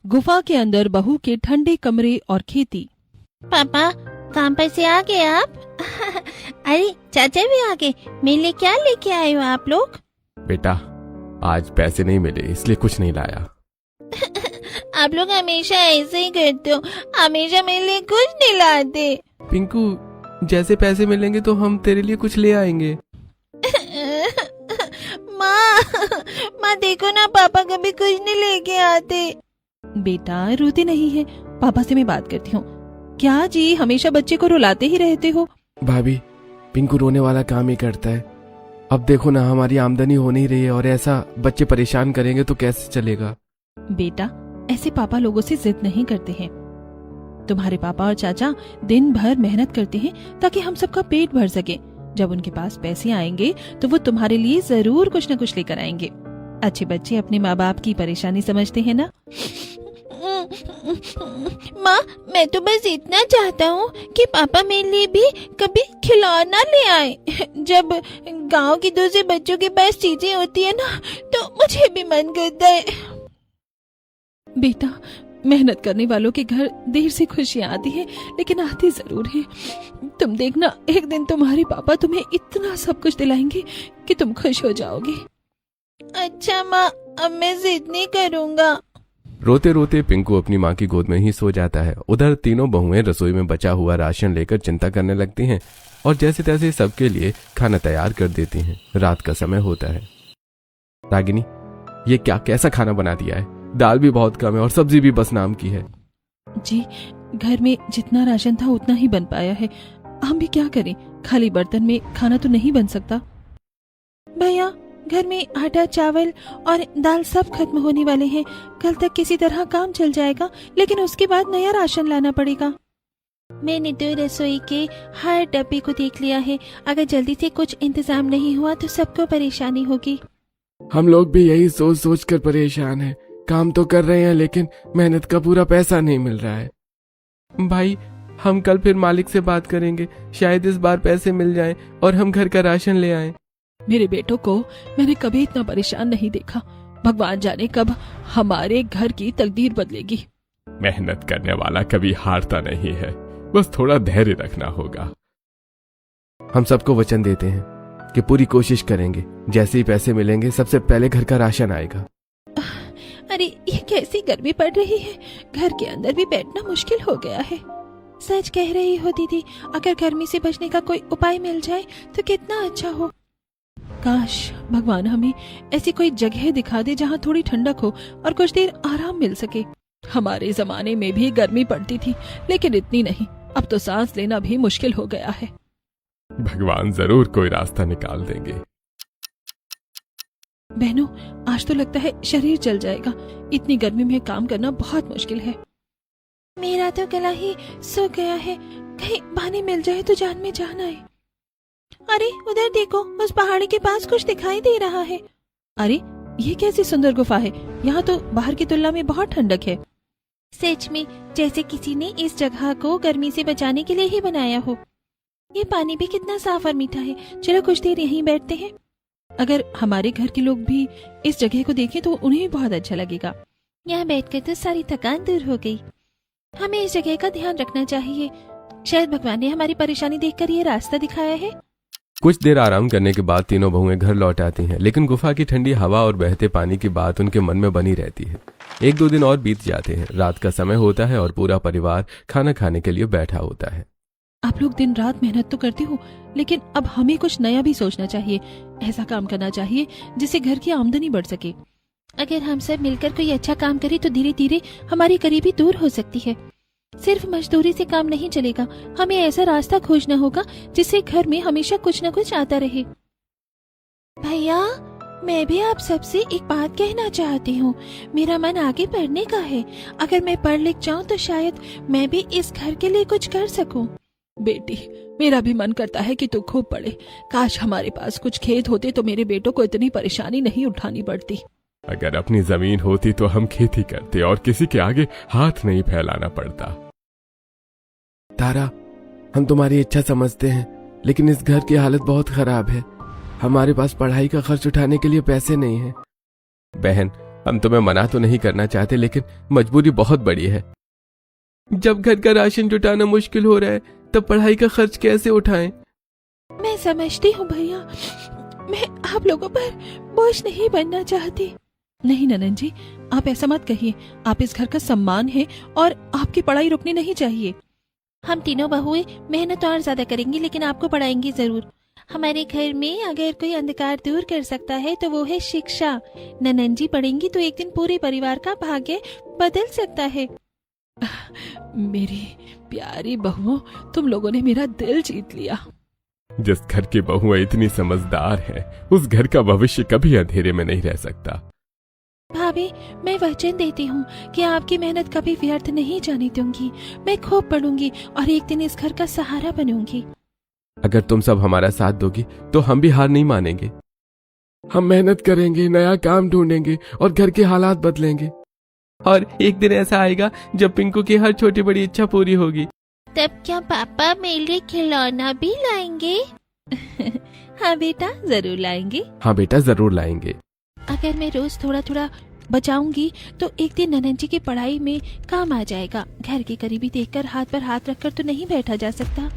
गुफा के अंदर बहू के ठंडे कमरे और खेती। पापा, काम पर से आ गए आप? अरे चाचा भी आ गए। मेरे लिए क्या लेके आए हो आप लोग? बेटा, आज पैसे नहीं मिले इसलिए कुछ नहीं लाया। आप लोग हमेशा ऐसे ही करते हो, हमेशा मेरे लिए कुछ नहीं लाते। पिंकू, जैसे पैसे मिलेंगे तो हम तेरे लिए कुछ ले आएंगे। माँ देखो ना, पापा कभी कुछ नहीं लेके आते। बेटा रोते नहीं है, पापा से मैं बात करती हूँ। क्या जी, हमेशा बच्चे को रुलाते ही रहते हो? भाभी, पिंकू रोने वाला काम ही करता है। अब देखो ना, हमारी आमदनी हो नहीं रही है और ऐसा बच्चे परेशान करेंगे तो कैसे चलेगा। बेटा, ऐसे पापा लोगों से जिद नहीं करते हैं। तुम्हारे पापा और चाचा दिन भर मेहनत करते हैं ताकि हम सबका पेट भर सके। जब उनके पास पैसे आएंगे तो वो तुम्हारे लिए जरूर कुछ न कुछ लेकर आएंगे। अच्छे बच्चे अपने माँ बाप की परेशानी समझते हैं ना। माँ, मैं तो बस इतना चाहता हूँ कि पापा मेरे लिए भी कभी खिलौना ले आए। जब गांव की दूसरे बच्चों के पास चीजें होती है ना, तो मुझे भी मन करता है। बेटा, मेहनत करने वालों के घर देर से खुशियाँ आती है, लेकिन आती जरूर है। तुम देखना, एक दिन तुम्हारे पापा तुम्हें इतना सब कुछ दिलाएंगे कि तुम खुश हो जाओगे। अच्छा माँ, अब मैं जिद नहीं करूँगा। रोते रोते पिंकू अपनी माँ की गोद में ही सो जाता है। उधर तीनों बहुएं रसोई में बचा हुआ राशन लेकर चिंता करने लगती हैं और जैसे तैसे सबके लिए खाना तैयार कर देती हैं। रात का समय होता है। रागिनी, ये क्या कैसा खाना बना दिया है? दाल भी बहुत कम है और सब्जी भी बस नाम की है। जी, घर में जितना राशन था उतना ही बन पाया है। हम भी क्या करें, खाली बर्तन में खाना तो नहीं बन सकता। भैया, घर में आटा, चावल और दाल सब खत्म होने वाले हैं। कल तक किसी तरह काम चल जाएगा, लेकिन उसके बाद नया राशन लाना पड़ेगा। मैंने तो रसोई के हर डब्बे को देख लिया है। अगर जल्दी से कुछ इंतजाम नहीं हुआ तो सबको परेशानी होगी। हम लोग भी यही सोच सोच कर परेशान हैं। काम तो कर रहे हैं लेकिन मेहनत का पूरा पैसा नहीं मिल रहा है। भाई, हम कल फिर मालिक से बात करेंगे, शायद इस बार पैसे मिल जाएं और हम घर का राशन ले आएं। मेरे बेटों को मैंने कभी इतना परेशान नहीं देखा। भगवान जाने कब हमारे घर की तकदीर बदलेगी। मेहनत करने वाला कभी हारता नहीं है, बस थोड़ा धैर्य रखना होगा। हम सबको वचन देते हैं कि पूरी कोशिश करेंगे। जैसे ही पैसे मिलेंगे सबसे पहले घर का राशन आएगा। अरे, ये कैसी गर्मी पड़ रही है, घर के अंदर भी बैठना मुश्किल हो गया है। सच कह रही हो दीदी, अगर गर्मी से बचने का कोई उपाय मिल जाए तो कितना अच्छा हो। काश भगवान हमें ऐसी कोई जगह दिखा दे जहाँ थोड़ी ठंडक हो और कुछ देर आराम मिल सके। हमारे जमाने में भी गर्मी पड़ती थी, लेकिन इतनी नहीं। अब तो सांस लेना भी मुश्किल हो गया है। भगवान जरूर कोई रास्ता निकाल देंगे। बहनों, आज तो लगता है शरीर जल जाएगा। इतनी गर्मी में काम करना बहुत मुश्किल है। मेरा तो गला ही सूख गया है। कहीं पानी मिल जाए तो जान में जान आए। अरे उधर देखो, उस पहाड़ी के पास कुछ दिखाई दे रहा है। अरे, ये कैसी सुंदर गुफा है। यहाँ तो बाहर की तुलना में बहुत ठंडक है। सच में, जैसे किसी ने इस जगह को गर्मी से बचाने के लिए ही बनाया हो। ये पानी भी कितना साफ और मीठा है। चलो कुछ देर यहीं बैठते हैं। अगर हमारे घर के लोग भी इस जगह को देखें तो उन्हें भी बहुत अच्छा लगेगा। यहाँ बैठकर तो सारी थकान दूर हो गई। हमें इस जगह का ध्यान रखना चाहिए। शायद भगवान ने हमारी परेशानी देखकर ये रास्ता दिखाया है। कुछ देर आराम करने के बाद तीनों बहुएं घर लौट आती हैं, लेकिन गुफा की ठंडी हवा और बहते पानी की बात उनके मन में बनी रहती है। 1-2 दिन और बीत जाते हैं। रात का समय होता है और पूरा परिवार खाना खाने के लिए बैठा होता है। आप लोग दिन रात मेहनत तो करते हो, लेकिन अब हमें कुछ नया भी सोचना चाहिए। ऐसा काम करना चाहिए जिससे घर की आमदनी बढ़ सके। अगर हम सब मिलकर कोई अच्छा काम करें तो धीरे धीरे हमारी गरीबी दूर हो सकती है। सिर्फ मजदूरी से काम नहीं चलेगा। हमें ऐसा रास्ता खोजना होगा जिससे घर में हमेशा कुछ न कुछ आता रहे। भैया, मैं भी आप सबसे एक बात कहना चाहती हूँ। मेरा मन आगे बढ़ने का है। अगर मैं पढ़ लिख जाऊँ तो शायद मैं भी इस घर के लिए कुछ कर सकूँ। बेटी, मेरा भी मन करता है कि तू खूब पढ़े। काश हमारे पास कुछ खेत होते तो मेरे बेटों को इतनी परेशानी नहीं उठानी पड़ती। अगर अपनी जमीन होती तो हम खेती करते और किसी के आगे हाथ नहीं फैलाना पड़ता। तारा, हम तुम्हारी इच्छा समझते हैं, लेकिन इस घर की हालत बहुत खराब है। हमारे पास पढ़ाई का खर्च उठाने के लिए पैसे नहीं हैं। बहन, हम तुम्हें मना तो नहीं करना चाहते, लेकिन मजबूरी बहुत बड़ी है। जब घर का राशन जुटाना मुश्किल हो रहा है तब पढ़ाई का खर्च कैसे उठाएं? मैं समझती हूँ भैया, मैं आप लोगों पर बोझ नहीं बनना चाहती। नहीं ननन जी, आप ऐसा मत कहिए। आप इस घर का सम्मान है और आपकी पढ़ाई रुकनी नहीं चाहिए। हम तीनों बहुएं मेहनत और ज्यादा करेंगी, लेकिन आपको पढ़ाएंगी जरूर। हमारे घर में अगर कोई अंधकार दूर कर सकता है तो वो है शिक्षा। ननन जी पढ़ेंगी तो एक दिन पूरे परिवार का भाग्य बदल सकता है। मेरी प्यारी बहुओं, तुम लोगों ने मेरा दिल जीत लिया। जिस घर की बहुएं इतनी समझदार है, उस घर का भविष्य कभी अंधेरे में नहीं रह सकता। भाभी, मैं वचन देती हूँ कि आपकी मेहनत कभी व्यर्थ नहीं जाने दूंगी। मैं खूब पढ़ूंगी और एक दिन इस घर का सहारा बनूंगी। अगर तुम सब हमारा साथ दोगी तो हम भी हार नहीं मानेंगे। हम मेहनत करेंगे, नया काम ढूंढेंगे और घर के हालात बदलेंगे। और एक दिन ऐसा आएगा जब पिंकू की हर छोटी बड़ी इच्छा पूरी होगी। तब क्या पापा मेरे लिए खिलौना भी लाएंगे? हाँ बेटा, जरूर लाएंगे। हाँ बेटा, जरूर लाएंगे। अगर मैं रोज थोड़ा थोड़ा बचाऊंगी तो एक दिन ननन जी की पढ़ाई में काम आ जाएगा। घर की करीबी देखकर हाथ पर हाथ रखकर तो नहीं बैठा जा सकता।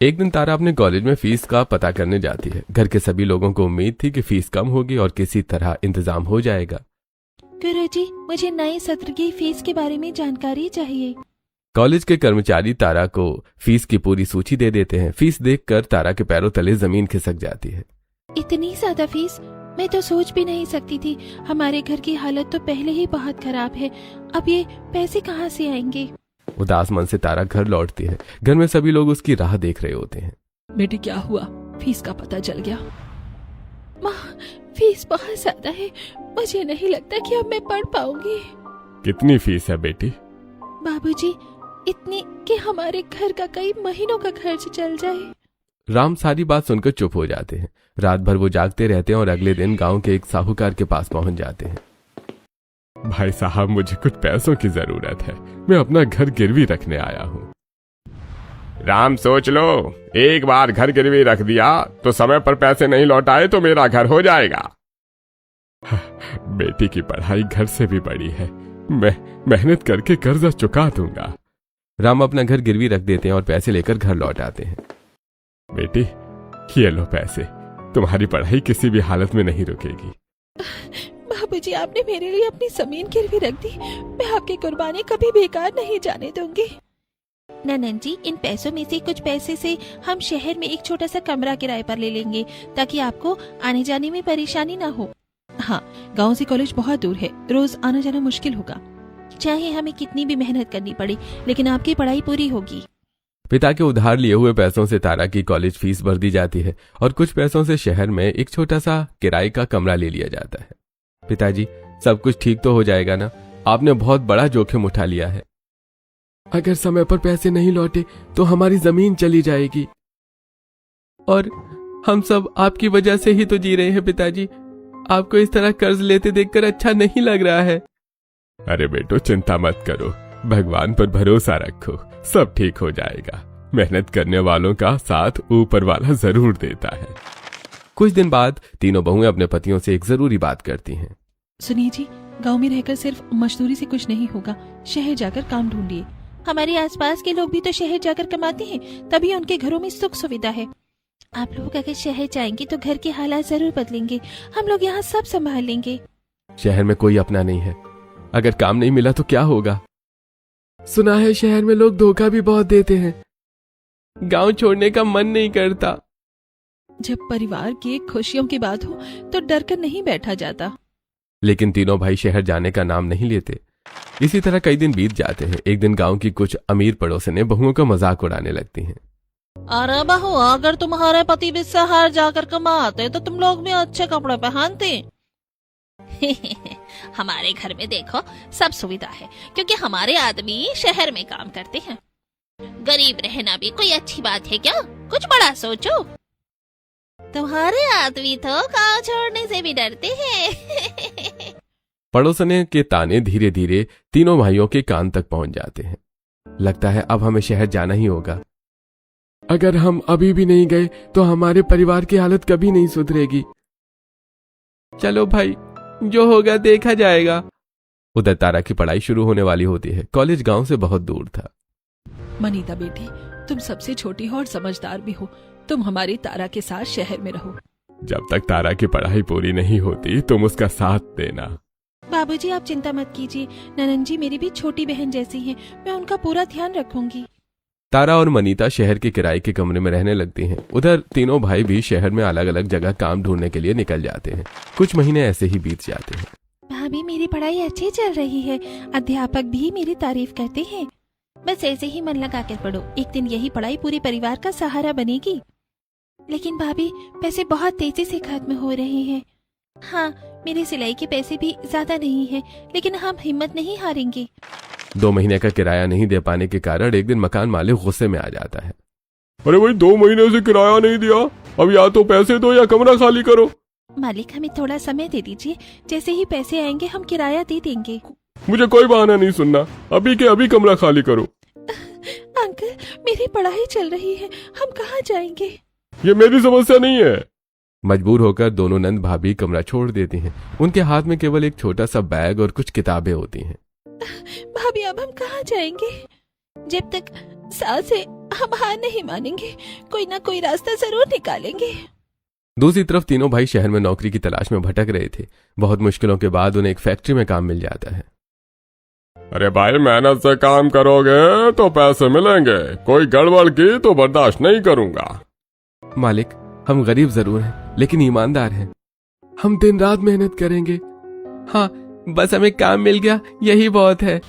एक दिन तारा अपने कॉलेज में फीस का पता करने जाती है। घर के सभी लोगों को उम्मीद थी कि फीस कम होगी और किसी तरह इंतजाम हो जाएगा। गुरुजी, मुझे नए सत्र की फीस के बारे में जानकारी चाहिए। कॉलेज के कर्मचारी तारा को फीस की पूरी सूची दे देते हैं। फीस देखकर तारा के पैरों तले जमीन खिसक जाती है। इतनी ज्यादा फीस मैं तो सोच भी नहीं सकती थी। हमारे घर की हालत तो पहले ही बहुत खराब है, अब ये पैसे कहाँ से आएंगे? उदास मन से तारा घर लौटती है। घर में सभी लोग उसकी राह देख रहे होते हैं। बेटी क्या हुआ? फीस का पता चल गया? माँ, फीस बहुत ज्यादा है, मुझे नहीं लगता कि अब मैं पढ़ पाऊंगी। कितनी फीस है बेटी? बाबूजी, इतनी कि हमारे घर का कई महीनों का खर्च चल जाए। राम सारी बात सुनकर चुप हो जाते हैं। रात भर वो जागते रहते हैं और अगले दिन गांव के एक साहूकार के पास पहुंच जाते हैं। भाई साहब, मुझे कुछ पैसों की जरूरत है। मैं अपना घर गिरवी रखने आया हूँ। राम, सोच लो, एक बार घर गिरवी रख दिया तो समय पर पैसे नहीं लौटाए तो मेरा घर हो जाएगा। बेटी की पढ़ाई घर से भी बड़ी है। मैं मेहनत करके कर्जा चुका दूंगा। राम अपना घर गिरवी रख देते हैं और पैसे लेकर घर लौट आते हैं। बेटी, ये लो पैसे, तुम्हारी पढ़ाई किसी भी हालत में नहीं रुकेगी। बाबूजी, आपने मेरे लिए अपनी जमीन गिरवी रख दी। मैं आपकी कुर्बानी कभी बेकार नहीं जाने दूंगी। ननन जी, इन पैसों में से कुछ पैसे से हम शहर में एक छोटा सा कमरा किराए पर ले लेंगे ताकि आपको आने जाने में परेशानी ना हो। हाँ, गांव से कॉलेज बहुत दूर है, रोज आना जाना मुश्किल होगा। चाहे हमें कितनी भी मेहनत करनी पड़े, लेकिन आपकी पढ़ाई पूरी होगी। पिता के उधार लिए हुए पैसों से तारा की कॉलेज फीस भर दी जाती है और कुछ पैसों से शहर में एक छोटा सा किराए का कमरा ले लिया जाता है। पिताजी, सब कुछ ठीक तो हो जाएगा ना? आपने बहुत बड़ा जोखिम उठा लिया है। अगर समय पर पैसे नहीं लौटे तो हमारी जमीन चली जाएगी और हम सब आपकी वजह से ही तो जी रहे हैं। पिताजी, आपको इस तरह कर्ज लेते देखकर अच्छा नहीं लग रहा है। अरे बेटो, चिंता मत करो, भगवान पर भरोसा रखो, सब ठीक हो जाएगा। मेहनत करने वालों का साथ ऊपर वाला जरूर देता है। कुछ दिन बाद तीनों बहुएं अपने पतियों से एक जरूरी बात करती हैं। सुनिए जी, गांव में रहकर सिर्फ मजदूरी से कुछ नहीं होगा, शहर जाकर काम ढूंढिए। हमारे आसपास के लोग भी तो शहर जाकर कमाते हैं, तभी उनके घरों में सुख सुविधा है। आप लोग अगर शहर जाएंगे तो घर के हालात जरूर बदलेंगे। हम लोग यहाँ सब संभाल लेंगे। शहर में कोई अपना नहीं है, अगर काम नहीं मिला तो क्या होगा? सुना है शहर में लोग धोखा भी बहुत देते हैं। गांव छोड़ने का मन नहीं करता। जब परिवार की खुशियों की बात हो तो डर कर नहीं बैठा जाता। लेकिन तीनों भाई शहर जाने का नाम नहीं लेते। इसी तरह कई दिन बीत जाते हैं। एक दिन गांव की कुछ अमीर पड़ोसनें बहुओं का मजाक उड़ाने लगती हैं। अरे बहू, अगर तुम्हारे पति भी शहर जाकर कमाते तो तुम लोग भी अच्छे कपड़े पहनते। हमारे घर में देखो सब सुविधा है, क्योंकि हमारे आदमी शहर में काम करते हैं। गरीब रहना भी कोई अच्छी बात है क्या? कुछ बड़ा सोचो। तुम्हारे आदमी तो गांव छोड़ने से भी डरते हैं। पड़ोसने के ताने धीरे धीरे तीनों भाइयों के कान तक पहुंच जाते हैं। लगता है अब हमें शहर जाना ही होगा। अगर हम अभी भी नहीं गए तो हमारे परिवार की हालत कभी नहीं सुधरेगी। चलो भाई, जो होगा देखा जाएगा। उधर तारा की पढ़ाई शुरू होने वाली होती है। कॉलेज गांव से बहुत दूर था। मनीता बेटी, तुम सबसे छोटी हो और समझदार भी हो। तुम हमारी तारा के साथ शहर में रहो। जब तक तारा की पढ़ाई पूरी नहीं होती तुम उसका साथ देना। बाबूजी आप चिंता मत कीजिए, ननन जी मेरी भी छोटी बहन जैसी हैं, मैं उनका पूरा ध्यान रखूंगी। तारा और मनीता शहर के किराए के कमरे में रहने लगती हैं। उधर तीनों भाई भी शहर में अलग अलग जगह काम ढूंढने के लिए निकल जाते हैं। कुछ महीने ऐसे ही बीत जाते हैं। भाभी मेरी पढ़ाई अच्छी चल रही है, अध्यापक भी मेरी तारीफ करते हैं। बस ऐसे ही मन लगा कर पढ़ो, एक दिन यही पढ़ाई पूरे परिवार का सहारा बनेगी। लेकिन भाभी पैसे बहुत तेजी से खत्म हो रहे हैं। हाँ, मेरे सिलाई के पैसे भी ज्यादा नहीं हैं, लेकिन हम हिम्मत नहीं हारेंगे। 2 महीने का किराया नहीं दे पाने के कारण एक दिन मकान मालिक गुस्से में आ जाता है। अरे भाई 2 महीने से किराया नहीं दिया, अब या तो पैसे दो या कमरा खाली करो। मालिक हमें थोड़ा समय दे दीजिए, जैसे ही पैसे आएंगे हम किराया दे देंगे। मुझे कोई बहाना नहीं सुनना, अभी के अभी कमरा खाली करो। अंकल मेरी पढ़ाई चल रही है, हम कहाँ जाएंगे? ये मेरी समस्या नहीं है। मजबूर होकर दोनों नंद भाभी कमरा छोड़ देती हैं। उनके हाथ में केवल एक छोटा सा बैग और कुछ किताबें होती हैं। भाभी अब हम कहाँ जाएंगे? जब तक सांस है हम हार नहीं मानेंगे, कोई ना कोई रास्ता जरूर निकालेंगे। दूसरी तरफ तीनों भाई शहर में नौकरी की तलाश में भटक रहे थे। बहुत मुश्किलों के बाद उन्हें एक फैक्ट्री में काम मिल जाता है। अरे भाई मेहनत से काम करोगे तो पैसे मिलेंगे, कोई गड़बड़ की तो बर्दाश्त नहीं करूंगा। मालिक हम गरीब जरूर हैं लेकिन ईमानदार हैं। हम दिन रात मेहनत करेंगे। हाँ बस हमें काम मिल गया यही बहुत है।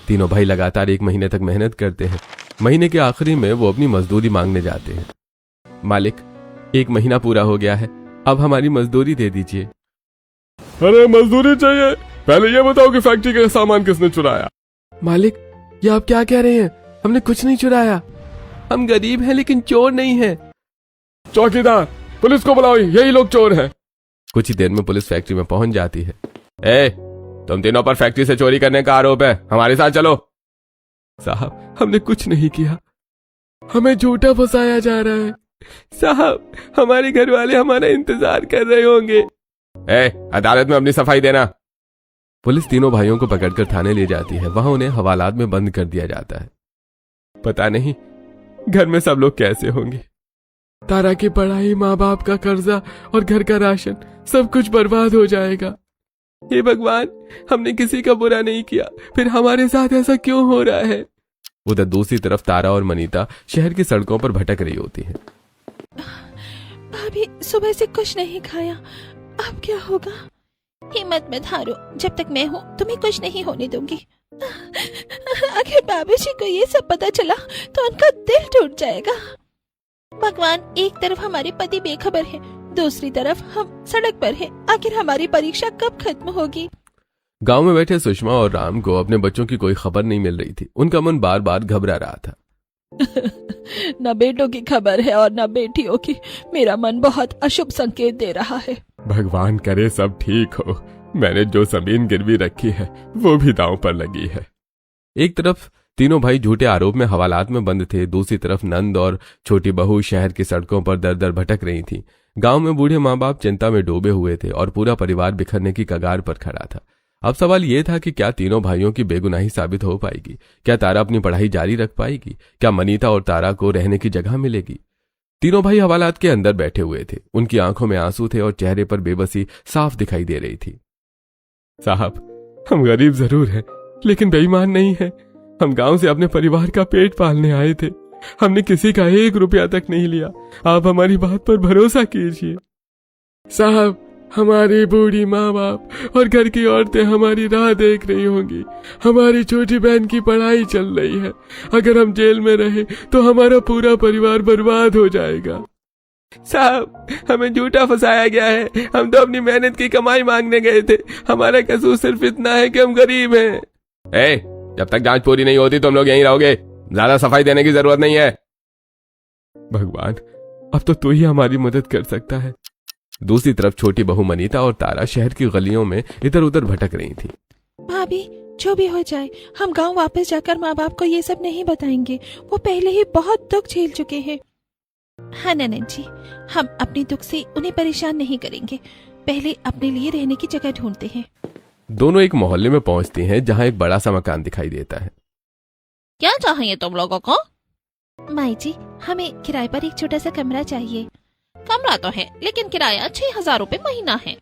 तीनों भाई लगातार 1 महीने तक मेहनत करते हैं। महीने के आखिरी में वो अपनी मजदूरी मांगने जाते हैं। मालिक 1 महीना पूरा हो गया है, अब हमारी मजदूरी दे दीजिए। अरे मजदूरी चाहिए, पहले ये बताओ कि फैक्ट्री का सामान किसने चुराया। मालिक ये आप क्या कह रहे हैं, हमने कुछ नहीं चुराया। हम गरीब हैं लेकिन चोर नहीं हैं। चौकीदार पुलिस को बुलाओ, यही लोग चोर हैं। कुछ ही देर में पुलिस फैक्ट्री में पहुंच जाती है। ए, तुम तीनों पर फैक्ट्री से चोरी करने का आरोप है, हमारे साथ चलो। साहब हमने कुछ नहीं किया, हमें झूठा फंसाया जा रहा है। साहब हमारे घर वाले हमारा इंतजार कर रहे होंगे। ए, अदालत में अपनी सफाई देना। पुलिस तीनों भाइयों को पकड़कर थाने ले जाती है। वहां उन्हें हवालात में बंद कर दिया जाता है। पता नहीं घर में सब लोग कैसे होंगे। तारा की पढ़ाई, माँ बाप का कर्जा और घर का राशन सब कुछ बर्बाद हो जाएगा। हे भगवान हमने किसी का बुरा नहीं किया, फिर हमारे साथ ऐसा क्यों हो रहा है। उधर दूसरी तरफ तारा और मनीता शहर की सड़कों पर भटक रही होती हैं। भाभी सुबह से कुछ नहीं खाया, अब क्या होगा? हिम्मत मत हारो, जब तक मैं हूँ तुम्हें कुछ नहीं होने दूंगी। अगर बाबूजी को ये सब पता चला तो उनका दिल टूट जाएगा। भगवान, एक तरफ हमारे पति बेखबर हैं, दूसरी तरफ हम सड़क पर हैं। आखिर हमारी परीक्षा कब खत्म होगी? गांव में बैठे सुषमा और राम को अपने बच्चों की कोई खबर नहीं मिल रही थी। उनका मन बार बार घबरा रहा था। न बेटों की खबर है और न बेटियों की। मेरा मन बहुत अशुभ संकेत दे रहा है। भगवान करे सब ठीक हो। मैंने जो जमीन गिरवी रखी है वो भी दांव पर लगी है। एक तरफ तीनों भाई झूठे आरोप में हवालात में बंद थे, दूसरी तरफ नंद और छोटी बहू शहर की सड़कों पर दर दर भटक रही थी। गांव में बूढ़े माँ बाप चिंता में डूबे हुए थे और पूरा परिवार बिखरने की कगार पर खड़ा था। अब सवाल यह था कि क्या तीनों भाइयों की बेगुनाही साबित हो पाएगी? क्या तारा अपनी पढ़ाई जारी रख पाएगी? क्या मनीता और तारा को रहने की जगह मिलेगी? तीनों भाई हवालात के अंदर बैठे हुए थे। उनकी आंखों में आंसू थे और चेहरे पर बेबसी साफ दिखाई दे रही थी। साहब हम गरीब जरूर हैं लेकिन बेईमान नहीं है। हम गांव से अपने परिवार का पेट पालने आए थे, हमने किसी का 1 रुपया तक नहीं लिया। आप हमारी बात पर भरोसा कीजिए। साहब हमारी बूढ़ी माँ बाप और घर की औरतें हमारी राह देख रही होंगी। हमारी छोटी बहन की पढ़ाई चल रही है, अगर हम जेल में रहे तो हमारा पूरा परिवार बर्बाद हो जाएगा। साहब हमें झूठा फंसाया गया है, हम तो अपनी मेहनत की कमाई मांगने गए थे। हमारा कसूर सिर्फ इतना है कि हम गरीब हैं। जब तक जांच पूरी नहीं होती तुम लोग यहीं रहोगे, ज्यादा सफाई देने की जरूरत नहीं है। भगवान अब तो तू ही हमारी मदद कर सकता है। दूसरी तरफ छोटी बहू मनीता और तारा शहर की गलियों में इधर उधर भटक रही थी। भाभी जो भी हो जाए हम गांव वापस जाकर माँ बाप को ये सब नहीं बताएंगे, वो पहले ही बहुत दुख झेल चुके हैं। हाँ ननन जी, हम अपने दुख से उन्हें परेशान नहीं करेंगे। पहले अपने लिए रहने की जगह ढूंढते हैं। दोनों एक मोहल्ले में पहुंचती हैं जहां एक बड़ा सा मकान दिखाई देता है। क्या चाहिए तुम लोगों को? माई जी, हमें किराए पर एक छोटा सा कमरा चाहिए। कमरा तो है, लेकिन किराया 6,000 रुपए महीना है।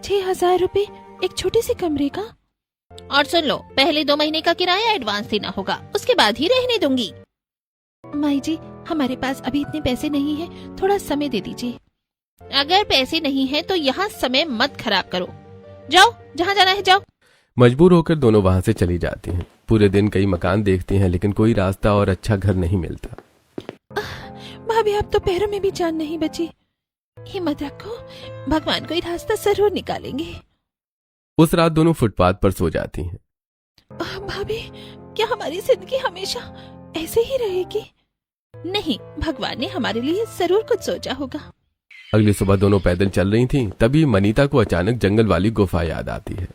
6,000 रुपए एक छोटे से कमरे का? और सुन लो, पहले 2 महीने का किराया एडवांस देना होगा, उसके बाद ही रहने दूंगी। माई जी, हमारे पास अभी इतने पैसे नहीं है, थोड़ा समय दे दीजिए। अगर पैसे नहीं है तो यहाँ समय मत खराब करो। जाओ, जहाँ जाना है जाओ। मजबूर होकर दोनों वहां से चली जाती हैं। पूरे दिन कई मकान देखती हैं लेकिन कोई रास्ता और अच्छा घर नहीं मिलता। भाभी, अब तो पैरों में भी जान नहीं बची। हिम्मत रखो, भगवान कोई रास्ता जरूर निकालेंगे। उस रात दोनों फुटपाथ पर सो जाती हैं। भाभी, क्या हमारी जिंदगी हमेशा ऐसे ही रहेगी? नहीं, भगवान ने हमारे लिए जरूर कुछ सोचा होगा। अगली सुबह दोनों पैदल चल रही थीं, तभी मनीता को अचानक जंगल वाली गुफा याद आती है।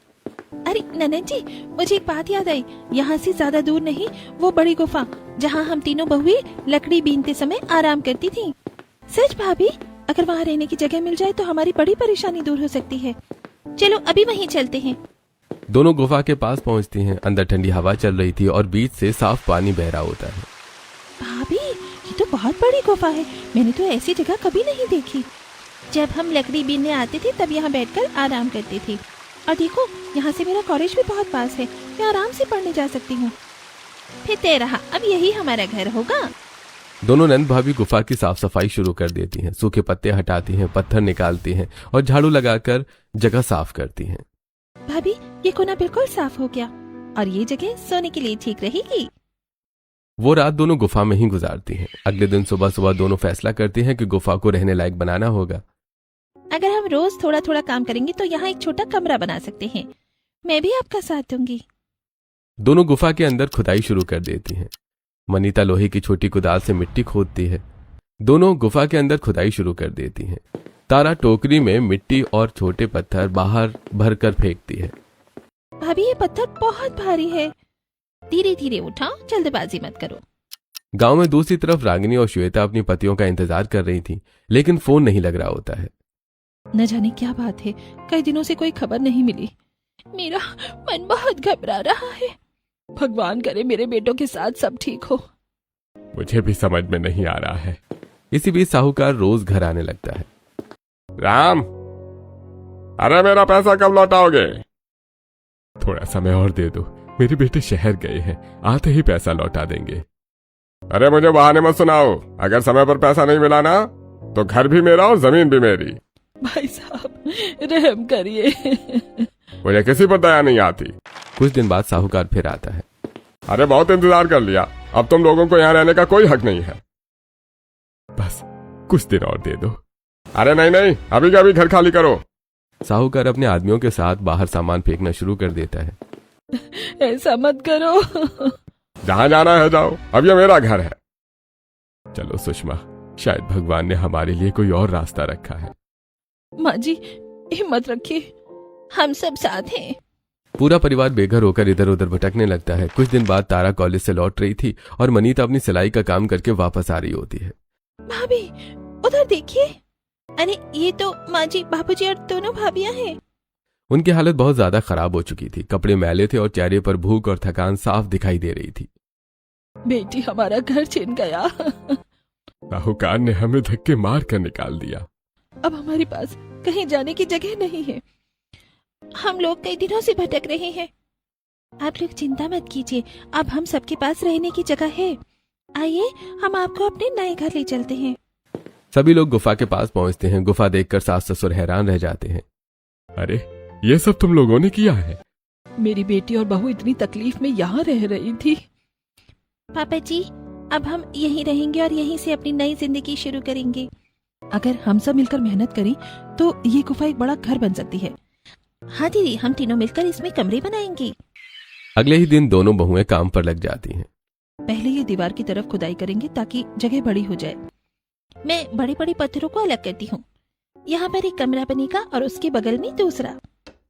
अरे ननद जी, मुझे एक बात याद आई। यहाँ से ज्यादा दूर नहीं, वो बड़ी गुफा जहाँ हम तीनों बहुएं लकड़ी बीनते समय आराम करती थीं। सच भाभी, अगर वहाँ रहने की जगह मिल जाए तो हमारी बड़ी परेशानी दूर हो सकती है। चलो अभी वहीं चलते हैं। दोनों गुफा के पास पहुंचती हैं। अंदर ठंडी हवा चल रही थी और बीच से साफ पानी बह रहा होता है। भाभी, ये तो बहुत बड़ी गुफा है, मैंने तो ऐसी जगह कभी नहीं देखी। जब हम लकड़ी बीनने आते थे तब यहाँ बैठकर आराम करते थे। और देखो, यहाँ से मेरा कॉलेज भी बहुत पास है, मैं आराम से पढ़ने जा सकती हूँ। फिर तय रहा, अब यही हमारा घर होगा। दोनों नंद भाभी गुफा की साफ सफाई शुरू कर देती हैं। सूखे पत्ते हटाती हैं, पत्थर निकालती हैं और झाड़ू लगाकर जगह साफ करती हैं। भाभी, ये कोना बिल्कुल साफ हो गया और ये जगह सोने के लिए ठीक रहेगी। वो रात दोनों गुफा में ही गुजारती हैं। अगले दिन सुबह सुबह दोनों फैसला करती हैं कि गुफा को रहने लायक बनाना होगा। अगर हम रोज थोड़ा थोड़ा काम करेंगे तो यहाँ एक छोटा कमरा बना सकते हैं। मैं भी आपका साथ दूंगी। दोनों गुफा के अंदर खुदाई शुरू कर देती हैं। मनीता लोहे की छोटी कुदाल से मिट्टी खोदती है। दोनों गुफा के अंदर खुदाई शुरू कर देती हैं। तारा टोकरी में मिट्टी और छोटे पत्थर बाहर भरकर फेंकती है। भाभी, ये पत्थर बहुत भारी है। धीरे धीरे उठाओ, जल्दबाजी मत करो। गांव में दूसरी तरफ रागिनी और श्वेता अपनी पतियों का इंतजार कर रही थी, लेकिन फोन नहीं लग रहा होता है। न जाने क्या बात है, कई दिनों से कोई खबर नहीं मिली। मेरा मन बहुत घबरा रहा है। भगवान करे मेरे बेटों के साथ सब ठीक हो। मुझे भी समझ में नहीं आ रहा है। इसी बीच साहूकार रोज घर आने लगता है। राम, अरे मेरा पैसा कब लौटाओगे? थोड़ा समय और दे दो, मेरे बेटे शहर गए हैं, आते ही पैसा लौटा देंगे। अरे मुझे बहाने मत सुनाओ, अगर समय पर पैसा नहीं मिला ना तो घर भी मेरा और जमीन भी मेरी। भाई साहब, रहम करिए। मुझे किसी पर दया नहीं आती। कुछ दिन बाद साहूकार फिर आता है। अरे बहुत इंतजार कर लिया, अब तुम लोगों को यहाँ रहने का कोई हक नहीं है। बस कुछ दिन और दे दो। अरे नहीं नहीं, अभी का अभी घर खाली करो। साहूकार अपने आदमियों के साथ बाहर सामान फेंकना शुरू कर देता है। ऐसा मत करो। जहाँ जाना है जाओ, अब ये मेरा घर है। चलो सुषमा, शायद भगवान ने हमारे लिए कोई और रास्ता रखा है। माँ जी, हिम्मत रखिए, हम सब साथ हैं। पूरा परिवार बेघर होकर इधर उधर भटकने लगता है। कुछ दिन बाद तारा कॉलेज से लौट रही थी और मनीता अपनी सिलाई का काम करके वापस आ रही होती है। भाभी, उधर देखिए। अरे ये तो माँ जी, बाबूजी और दोनों भाभियां हैं। उनकी हालत बहुत ज्यादा खराब हो चुकी थी। कपड़े मैले थे और चेहरे पर भूख और थकान साफ दिखाई दे रही थी। बेटी, हमारा घर छिन गया। साहूकार ने हमें धक्के मार कर निकाल दिया। अब हमारे पास कहीं जाने की जगह नहीं है। हम लोग कई दिनों से भटक रहे हैं। आप लोग चिंता मत कीजिए, अब हम सबके पास रहने की जगह है। आइए, हम आपको अपने नए घर ले चलते हैं। सभी लोग गुफा के पास पहुंचते हैं। गुफा देखकर सास ससुर हैरान रह जाते हैं। अरे ये सब तुम लोगों ने किया है? मेरी बेटी और बहू इतनी तकलीफ में यहाँ रह रही थी। पापा जी, अब हम यहीं रहेंगे और यहीं से अपनी नई जिंदगी शुरू करेंगे। अगर हम सब मिलकर मेहनत करें तो ये गुफा एक बड़ा घर बन सकती है। हाँ दीदी, हम तीनों मिलकर इसमें कमरे बनाएंगे। अगले ही दिन दोनों बहुएं काम पर लग जाती हैं। पहले ये दीवार की तरफ खुदाई करेंगे ताकि जगह बड़ी हो जाए। मैं बड़े बड़े पत्थरों को अलग करती हूँ। यहाँ पर एक कमरा बनेगा और उसके बगल में दूसरा।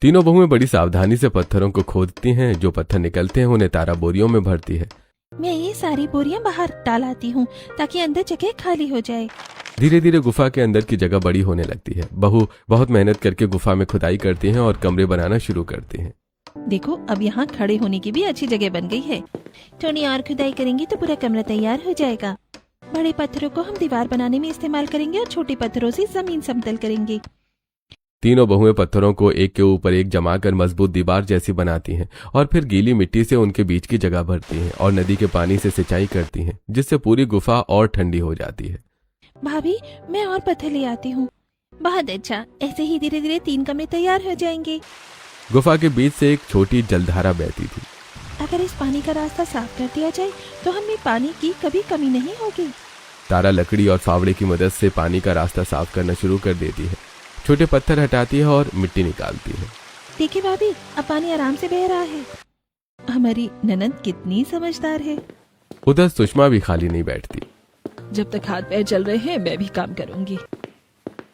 तीनों बहुएं बड़ी सावधानी से पत्थरों को खोदती हैं। जो पत्थर निकलते हैं उन्हें तारा बोरियों में भरती है। मैं ये सारी बोरियां बाहर डाल आती हूँ ताकि अंदर जगह खाली हो जाए। धीरे धीरे गुफा के अंदर की जगह बड़ी होने लगती है। बहू बहुत मेहनत करके गुफा में खुदाई करती हैं और कमरे बनाना शुरू करती हैं। देखो अब यहाँ खड़े होने की भी अच्छी जगह बन गई है। थोड़ी और खुदाई करेंगे तो पूरा कमरा तैयार हो जाएगा। बड़े पत्थरों को हम दीवार बनाने में इस्तेमाल करेंगे और छोटे पत्थरों से जमीन समतल करेंगे। तीनों बहुएं पत्थरों को एक के ऊपर एक जमाकर मजबूत दीवार जैसी बनाती हैं और फिर गीली मिट्टी से उनके बीच की जगह भरती हैं और नदी के पानी से सिंचाई करती हैं, जिससे पूरी गुफा और ठंडी हो जाती है। भाभी मैं और पत्थर ले आती हूँ। बहुत अच्छा, ऐसे ही धीरे धीरे 3 कमरे तैयार हो जाएंगे। गुफा के बीच से एक छोटी जलधारा बहती थी। अगर इस पानी का रास्ता साफ कर दिया जाए तो हमें पानी की कभी कमी नहीं होगी। तारा लकड़ी और फावड़े की मदद से पानी का रास्ता साफ करना शुरू कर देती है। छोटे पत्थर हटाती है और मिट्टी निकालती है। देखिए भाभी, अब पानी आराम से बह रहा है। हमारी ननद कितनी समझदार है। उधर सुषमा भी खाली नहीं बैठती। जब तक हाथ पैर चल रहे हैं मैं भी काम करूंगी।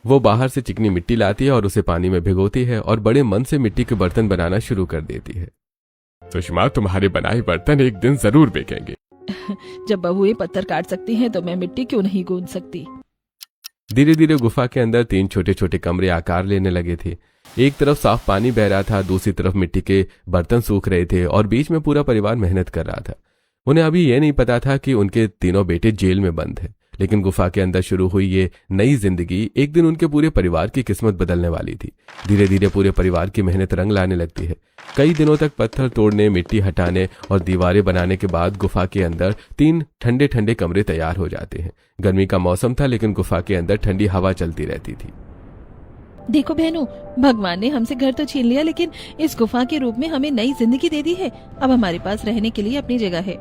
वो बाहर से चिकनी मिट्टी लाती है और उसे पानी में भिगोती है और बड़े मन से मिट्टी के बर्तन बनाना शुरू कर देती है। सुषमा, तुम्हारे बनाए बर्तन एक दिन जरूर बिकेंगे। जब बहुएं पत्थर काट सकती हैं तो मैं मिट्टी क्यों नहीं गूंथ सकती। धीरे धीरे गुफा के अंदर 3 छोटे छोटे कमरे आकार लेने लगे थे। एक तरफ साफ पानी बह रहा था, दूसरी तरफ मिट्टी के बर्तन सूख रहे थे और बीच में पूरा परिवार मेहनत कर रहा था। उन्हें अभी यह नहीं पता था कि उनके तीनों बेटे जेल में बंद हैं, लेकिन गुफा के अंदर शुरू हुई ये नई जिंदगी एक दिन उनके पूरे परिवार की किस्मत बदलने वाली थी। धीरे धीरे पूरे परिवार की मेहनत रंग लाने लगती है। कई दिनों तक पत्थर तोड़ने, मिट्टी हटाने और दीवारें बनाने के बाद गुफा के अंदर 3 ठंडे ठंडे कमरे तैयार हो जाते हैं। गर्मी का मौसम था, लेकिन गुफा के अंदर ठंडी हवा चलती रहती थी। देखो बहनों, भगवान ने हमसे घर तो छीन लिया, लेकिन इस गुफा के रूप में हमें नई जिंदगी दे दी है। अब हमारे पास रहने के लिए अपनी जगह है।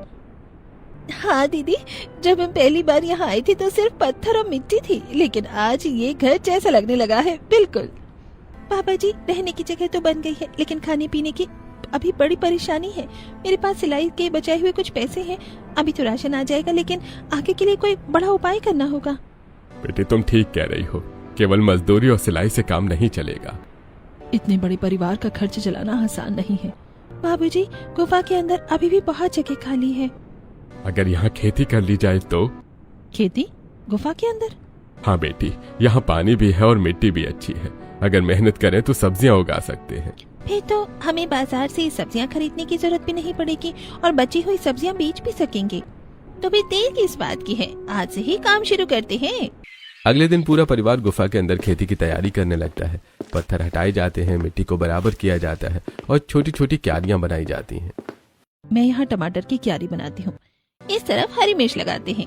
हाँ दीदी, जब हम पहली बार यहाँ आई थी तो सिर्फ पत्थर और मिट्टी थी, लेकिन आज ये घर जैसा लगने लगा है। बिल्कुल। पापा जी, रहने की जगह तो बन गई है, लेकिन खाने पीने की अभी बड़ी परेशानी है। मेरे पास सिलाई के बचाए हुए कुछ पैसे हैं। अभी तो राशन आ जाएगा, लेकिन आगे के लिए कोई बड़ा उपाय करना होगा। बेटे, तुम ठीक कह रही हो। केवल मजदूरी और सिलाई से काम नहीं चलेगा। इतने बड़े परिवार का खर्च चलाना आसान नहीं है। बाबूजी, गुफा के अंदर अभी भी बहुत जगह खाली है। अगर यहाँ खेती कर ली जाए तो? खेती? गुफा के अंदर? हाँ बेटी, यहाँ पानी भी है और मिट्टी भी अच्छी है। अगर मेहनत करें तो सब्जियाँ उगा सकते हैं। फिर तो हमें बाजार से सब्जियाँ खरीदने की जरूरत भी नहीं पड़ेगी और बची हुई सब्जियाँ बेच भी सकेंगे। तो भी देर किस बात की है, आज से ही काम शुरू करते हैं। अगले दिन पूरा परिवार गुफा के अंदर खेती की तैयारी करने लगता है। पत्थर हटाए जाते हैं, मिट्टी को बराबर किया जाता है और छोटी छोटी क्यारियां बनाई जाती हैं। मैं यहाँ टमाटर की क्यारी बनाती हूँ। इस तरफ हरी मिर्च लगाते हैं।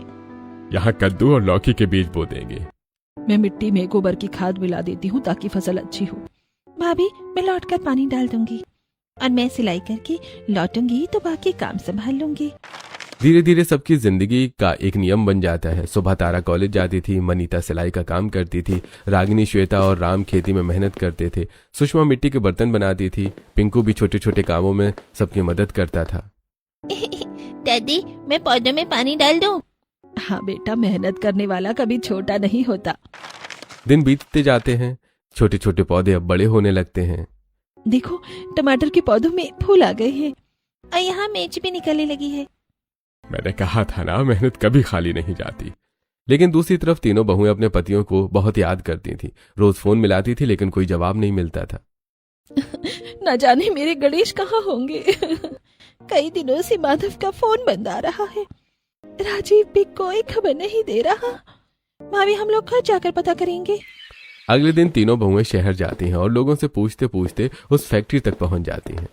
यहाँ कद्दू और लौकी के बीज बो देंगे। मैं मिट्टी में गोबर की खाद मिला देती हूँ ताकि फसल अच्छी हो। भाभी, मैं लौटकर पानी डाल दूंगी और मैं सिलाई करके लौटूंगी तो बाकी काम संभाल लूंगी। धीरे धीरे सबकी जिंदगी का एक नियम बन जाता है। सुबह तारा कॉलेज जाती थी, मनीता सिलाई का काम करती थी, रागिनी, श्वेता और राम खेती में मेहनत करते थे, सुषमा मिट्टी के बर्तन बनाती थी, पिंकू भी छोटे छोटे कामों में सबकी मदद करता था। दादी, मैं पौधों में पानी डाल दूं? हाँ बेटा, मेहनत करने वाला कभी छोटा नहीं होता। दिन बीतते जाते हैं, छोटे छोटे पौधे अब बड़े होने लगते हैं। देखो, टमाटर के पौधों में फूल आ गए हैं और यहाँ मिर्च भी निकलने लगी है। मैंने कहा था ना, मेहनत कभी खाली नहीं जाती। लेकिन दूसरी तरफ तीनों बहुएं अपने पतियों को बहुत याद करती थी। रोज फोन मिलाती थी, लेकिन कोई जवाब नहीं मिलता था। न जाने मेरे गणेश कहाँ होंगे। कई दिनों से माधव का फोन बंद आ रहा है। राजीव भी कोई खबर नहीं दे रहा। भाभी, हम लोग घर जाकर पता करेंगे। अगले दिन तीनों बहुएं शहर जाती हैं और लोगों से पूछते पूछते उस फैक्ट्री तक पहुंच जाती हैं।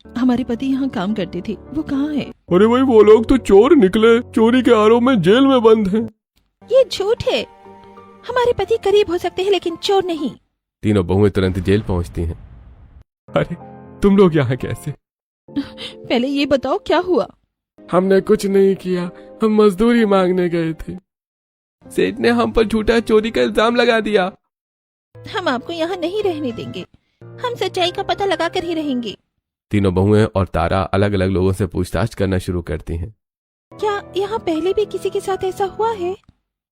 हमारे पति यहाँ काम करते थे, वो कहाँ है? अरे भाई, वो लोग तो चोर निकले। चोरी के आरोप में जेल में बंद हैं। ये झूठ है। हमारे पति गरीब हो सकते हैं लेकिन चोर नहीं। तीनों बहुएं तुरंत जेल पहुंचती हैं। अरे, तुम लोग यहाँ कैसे? पहले ये बताओ क्या हुआ? हमने कुछ नहीं किया, हम मजदूरी मांगने गए थे। सेठ ने हम पर झूठा चोरी का इल्जाम लगा दिया। हम आपको यहाँ नहीं रहने देंगे। हम सच्चाई का पता लगा कर ही रहेंगे। तीनों बहुएं और तारा अलग अलग लोगों से पूछताछ करना शुरू करती हैं। क्या यहाँ पहले भी किसी के साथ ऐसा हुआ है?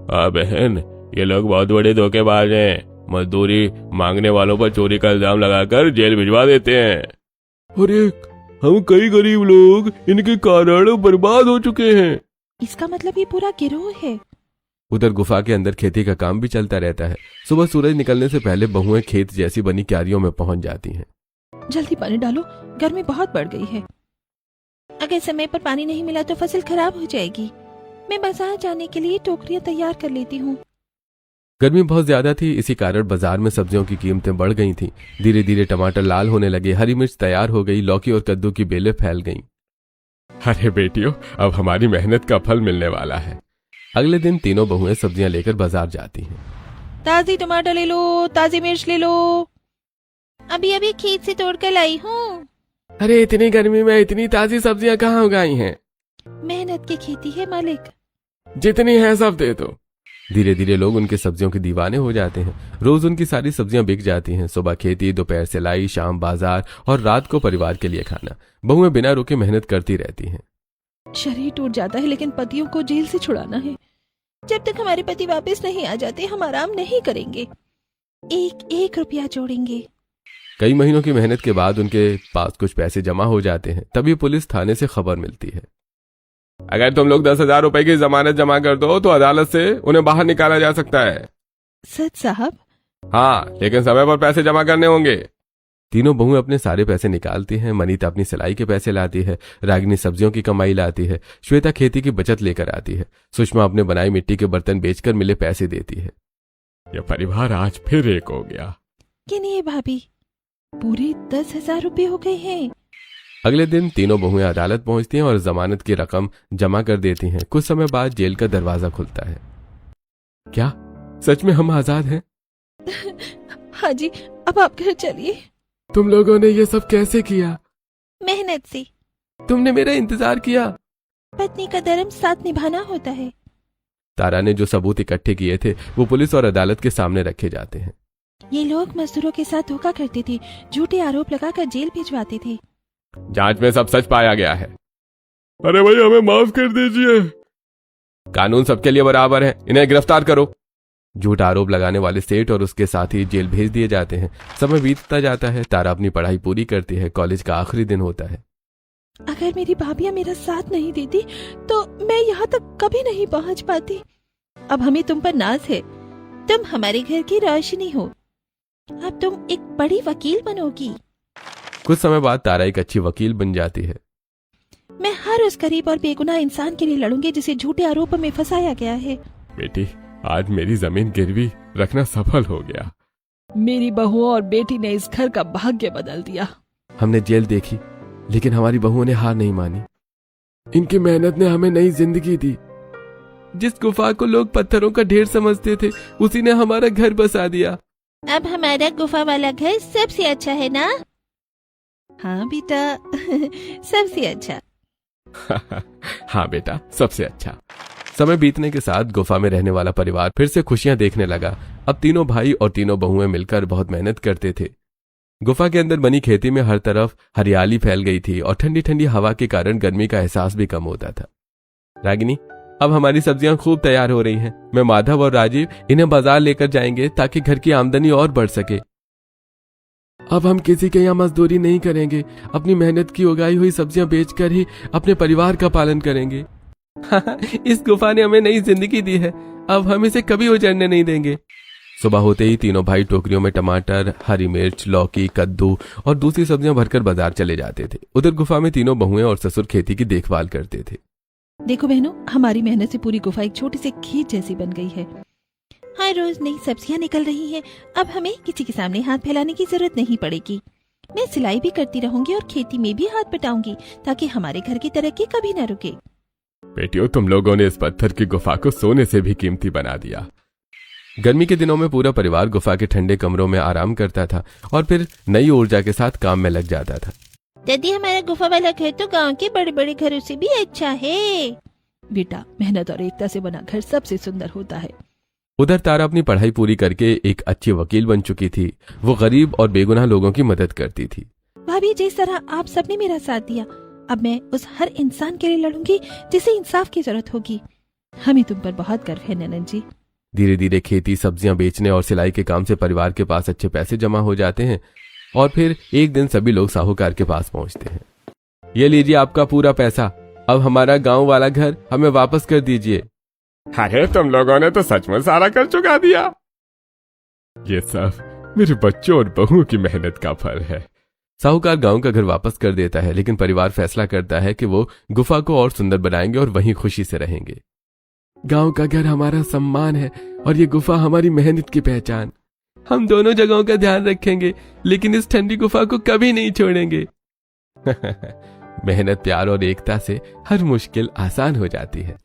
हाँ बहन, ये लोग बहुत बड़े धोखेबाज हैं। मजदूरी मांगने वालों पर चोरी का इल्जाम लगाकर जेल भिजवा देते हैं। अरे, हम कई गरीब लोग इनके कारण बर्बाद हो चुके हैं। इसका मतलब ये पूरा गिरोह है। उधर गुफा के अंदर खेती का काम भी चलता रहता है। सुबह सूरज निकलने से पहले बहुएं खेत जैसी बनी क्यारियों में पहुंच जाती हैं। जल्दी पानी डालो, गर्मी बहुत बढ़ गई है। अगर समय पर पानी नहीं मिला तो फसल खराब हो जाएगी। मैं बाजार जाने के लिए टोकरियां तैयार कर लेती हूँ। गर्मी बहुत ज्यादा थी, इसी कारण बाजार में सब्जियों की कीमतें बढ़ गई थीं। धीरे धीरे टमाटर लाल होने लगे, हरी मिर्च तैयार हो गई, लौकी और कद्दू की बेलें फैल गईं। अरे बेटियों, अब हमारी मेहनत का फल मिलने वाला है। अगले दिन तीनों बहुएं सब्जियां लेकर बाजार जाती हैं। ताजी टमाटर ले लो, ताजी मिर्च ले लो। अभी अभी खेत से तोड़ कर लाई हूँ। अरे इतनी गर्मी में इतनी ताजी सब्जियां कहाँ उगाई हैं? मेहनत की खेती है मालिक। जितनी है सब दे दो। धीरे धीरे लोग उनके सब्जियों के दीवाने हो जाते हैं। रोज उनकी सारी सब्जियां बिक जाती हैं। सुबह खेती, दोपहर सिलाई, शाम बाजार और रात को परिवार के लिए खाना। बहुएं बिना रुके मेहनत करती रहती हैं। शरीर टूट जाता है, लेकिन पतियों को जेल से छुड़ाना है। जब तक हमारे पति वापस नहीं आ जाते हम आराम नहीं करेंगे। एक एक रुपया जोड़ेंगे। कई महीनों की मेहनत के बाद उनके पास कुछ पैसे जमा हो जाते हैं। तभी पुलिस थाने से खबर मिलती है। अगर तुम लोग 10,000 रुपए की जमानत जमा कर दो तो अदालत से उन्हें बाहर निकाला जा सकता है। सच साहब? हाँ, लेकिन समय पर पैसे जमा करने होंगे। तीनों बहुएं अपने सारे पैसे निकालती हैं। मनीता अपनी सिलाई के पैसे लाती है, रागिनी सब्जियों की कमाई लाती है, श्वेता खेती की बचत लेकर आती है, सुषमा अपने बनाई मिट्टी के बर्तन बेचकर मिले पैसे देती है। यह परिवार आज फिर एक हो गया। गिनिए भाभी, पूरे 10,000 रुपए हो गए हैं। अगले दिन तीनों बहुएं अदालत पहुंचती हैं और जमानत की रकम जमा कर देती हैं। कुछ समय बाद जेल का दरवाजा खुलता है। क्या सच में हम आजाद हैं? हाँ जी, अब आप घर चलिए। तुम लोगों ने ये सब कैसे किया? मेहनत से। तुमने मेरा इंतजार किया। पत्नी का धर्म साथ निभाना होता है। तारा ने जो सबूत इकट्ठे किए थे वो पुलिस और अदालत के सामने रखे जाते हैं। ये लोग मजदूरों के साथ धोखा करते थे, झूठे आरोप लगाकर जेल भिजवाते थे। जांच में सब सच पाया गया है। अरे भाई, हमें माफ कर दीजिए। कानून सबके लिए बराबर है, इन्हें गिरफ्तार करो। झूठा आरोप लगाने वाले सेठ और उसके साथी जेल भेज दिए जाते हैं। समय बीतता जाता है। तारा अपनी पढ़ाई पूरी करती है। कॉलेज का आखिरी दिन होता है। अगर मेरी भाभियां मेरा साथ नहीं देती तो मैं यहाँ तक कभी नहीं पहुँच पाती। अब हमें तुम पर नाज है। तुम हमारे घर की रोशनी हो। अब तुम एक बड़ी वकील बनोगी। कुछ समय बाद तारा एक अच्छी वकील बन जाती है। मैं हर उस गरीब और बेगुनाह इंसान के लिए लड़ूंगी जिसे झूठे आरोपों में फंसाया गया है। बेटी, आज मेरी जमीन गिरवी रखना सफल हो गया। मेरी बहुओं और बेटी ने इस घर का भाग्य बदल दिया। हमने जेल देखी, लेकिन हमारी बहुओं ने हार नहीं मानी। इनकी मेहनत ने हमें नई जिंदगी दी। जिस गुफा को लोग पत्थरों का ढेर समझते थे, उसी ने हमारा घर बसा दिया। अब हमारा गुफा वाला घर सबसे अच्छा है ना? हाँ बेटा, सबसे अच्छा। हाँ बेटा, सबसे अच्छा। समय बीतने के साथ गुफा में रहने वाला परिवार फिर से खुशियां देखने लगा। अब तीनों भाई और तीनों बहुएं मिलकर बहुत मेहनत करते थे। गुफा के अंदर बनी खेती में हर तरफ हरियाली फैल गई थी और ठंडी ठंडी हवा के कारण गर्मी का एहसास भी कम होता था। रागिनी, अब हमारी सब्जियां खूब तैयार हो रही हैं। मैं, माधव और राजीव इन्हें बाजार लेकर जाएंगे ताकि घर की आमदनी और बढ़ सके। अब हम किसी के यहाँ मजदूरी नहीं करेंगे। अपनी मेहनत की उगाई हुई सब्जियां बेचकर ही अपने परिवार का पालन करेंगे। इस गुफा ने हमें नई जिंदगी दी है। अब हम इसे कभी उजड़ने नहीं देंगे। सुबह होते ही तीनों भाई टोकरियों में टमाटर, हरी मिर्च, लौकी, कद्दू और दूसरी सब्जियां भरकर बाजार चले जाते थे। उधर गुफा में तीनों बहुएं और ससुर खेती की देखभाल करते थे। देखो बहनों, हमारी मेहनत से पूरी गुफा एक छोटी सी खेत जैसी बन गई है। हर रोज नई सब्जियां निकल रही हैं। अब हमें किसी के सामने हाथ फैलाने की जरूरत नहीं पड़ेगी। मैं सिलाई भी करती रहूंगी और खेती में भी हाथ बटाऊंगी ताकि हमारे घर की तरक्की कभी न रुके। बेटियों, तुम लोगों ने इस पत्थर की गुफा को सोने से भी कीमती बना दिया। गर्मी के दिनों में पूरा परिवार गुफा के ठंडे कमरों में आराम करता था और फिर नई ऊर्जा के साथ काम में लग जाता था। दादी, हमारा गुफा वाला घर तो गांव के बड़े बड़े घरों से भी अच्छा है। बेटा, मेहनत और एकता से बना घर सबसे सुंदर होता है। उधर तारा अपनी पढ़ाई पूरी करके एक अच्छी वकील बन चुकी थी। वो गरीब और बेगुनाह लोगों की मदद करती थी। भाभी, जिस तरह आप सबने मेरा साथ दिया, अब मैं उस हर इंसान के लिए लड़ूंगी जिसे इंसाफ की जरूरत होगी। हमें तुम पर बहुत गर्व है ननद जी। धीरे धीरे खेती, सब्जियां बेचने और सिलाई के काम से परिवार के पास अच्छे पैसे जमा हो जाते हैं और फिर एक दिन सभी लोग साहूकार के पास पहुंचते हैं। ये लीजिए आपका पूरा पैसा। अब हमारा गांव वाला घर हमें वापस कर दीजिए। अरे तुम लोगों ने तो सचमुच सारा कर चुका दिया। ये सब मेरे बच्चों और बहू की मेहनत का फल है। साहूकार गांव का घर वापस कर देता है, लेकिन परिवार फैसला करता है कि वो गुफा को और सुंदर बनाएंगे और वहीं खुशी से रहेंगे। गांव का घर हमारा सम्मान है और ये गुफा हमारी मेहनत की पहचान। हम दोनों जगहों का ध्यान रखेंगे, लेकिन इस ठंडी गुफा को कभी नहीं छोड़ेंगे। मेहनत, प्यार और एकता से हर मुश्किल आसान हो जाती है।